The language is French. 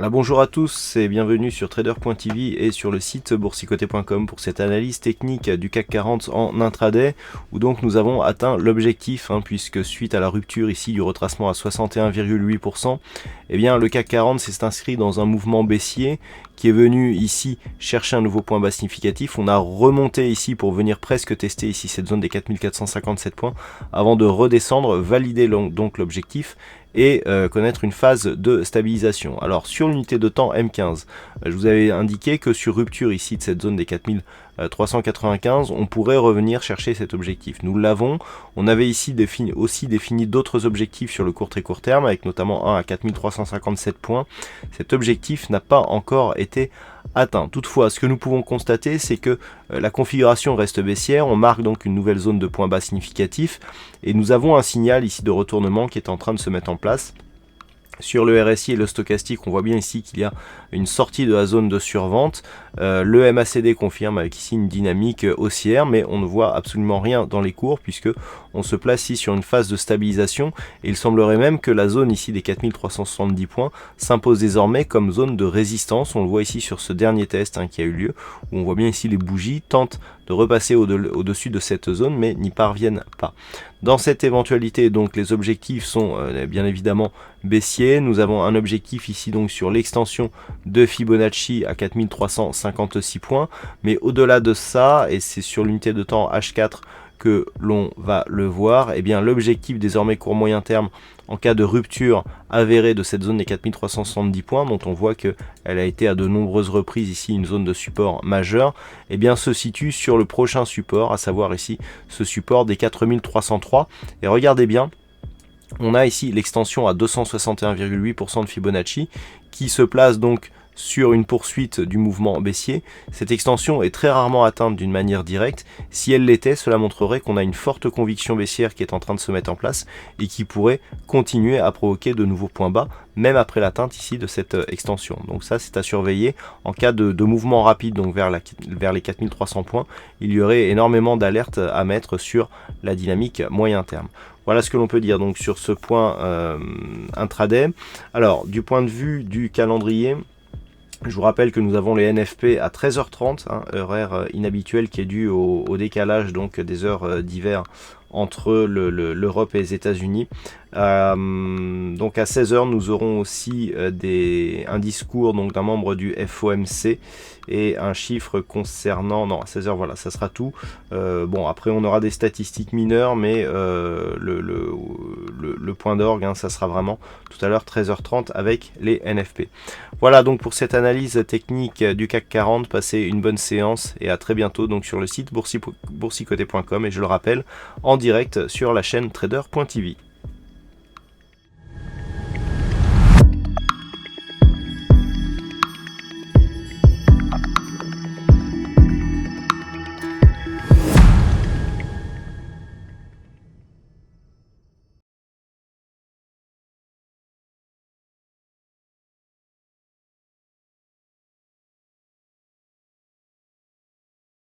Alors bonjour à tous et bienvenue sur trader.tv et sur le site boursicoté.com pour cette analyse technique du CAC 40 en intraday où donc nous avons atteint l'objectif puisque suite à la rupture ici du retracement à 61,8%, eh bien le CAC 40 s'est inscrit dans un mouvement baissier qui est venu ici chercher un nouveau point bas significatif. On a remonté ici pour venir presque tester ici cette zone des 4457 points avant de redescendre, valider donc l'objectif et connaître une phase de stabilisation. Alors sur l'unité de temps M15, je vous avais indiqué que sur rupture ici de cette zone des 4395, on pourrait revenir chercher cet objectif. Nous l'avons. On avait ici aussi défini d'autres objectifs sur le très court terme, avec notamment un à 4357 points. Cet objectif n'a pas encore été atteint. Toutefois, ce que nous pouvons constater, c'est que la configuration reste baissière. On marque donc une nouvelle zone de point bas significatif et nous avons un signal ici de retournement qui est en train de se mettre en place. Sur le RSI et le stochastique, on voit bien ici qu'il y a une sortie de la zone de survente. Le MACD confirme avec ici une dynamique haussière, mais on ne voit absolument rien dans les cours puisque on se place ici sur une phase de stabilisation et il semblerait même que la zone ici des 4370 points s'impose désormais comme zone de résistance. On le voit ici sur ce dernier test qui a eu lieu, où on voit bien ici les bougies tentent de repasser au-dessus de cette zone mais n'y parviennent pas. Dans cette éventualité, donc les objectifs sont bien évidemment baissiers. Nous avons un objectif ici donc sur l'extension de Fibonacci à 4356 points, mais au-delà de ça, et c'est sur l'unité de temps H4 que l'on va le voir, et bien l'objectif désormais court moyen terme en cas de rupture avérée de cette zone des 4370 points, dont on voit qu'elle a été à de nombreuses reprises ici une zone de support majeure, et bien se situe sur le prochain support, à savoir ici ce support des 4303. Et regardez bien, on a ici l'extension à 261,8% de Fibonacci qui se place donc sur une poursuite du mouvement baissier. Cette extension est très rarement atteinte d'une manière directe. Si elle l'était, cela montrerait qu'on a une forte conviction baissière qui est en train de se mettre en place et qui pourrait continuer à provoquer de nouveaux points bas, même après l'atteinte ici de cette extension. Donc ça, c'est à surveiller. En cas de mouvement rapide donc vers les 4300 points, il y aurait énormément d'alertes à mettre sur la dynamique moyen terme. Voilà ce que l'on peut dire donc sur ce point intraday. Alors, du point de vue du calendrier, je vous rappelle que nous avons les NFP à 13h30, horaire inhabituel qui est dû au décalage donc des heures d'hiver entre l'Europe et les États-Unis. Donc à 16h, nous aurons aussi un discours donc d'un membre du FOMC et un chiffre concernant... Non, à 16h, voilà, ça sera tout. Bon, après, on aura des statistiques mineures, mais le point d'orgue, ça sera vraiment tout à l'heure 13h30 avec les NFP. Voilà donc pour cette analyse technique du CAC 40. Passez une bonne séance et à très bientôt donc sur le site boursicoté.com et je le rappelle en direct sur la chaîne trader.tv.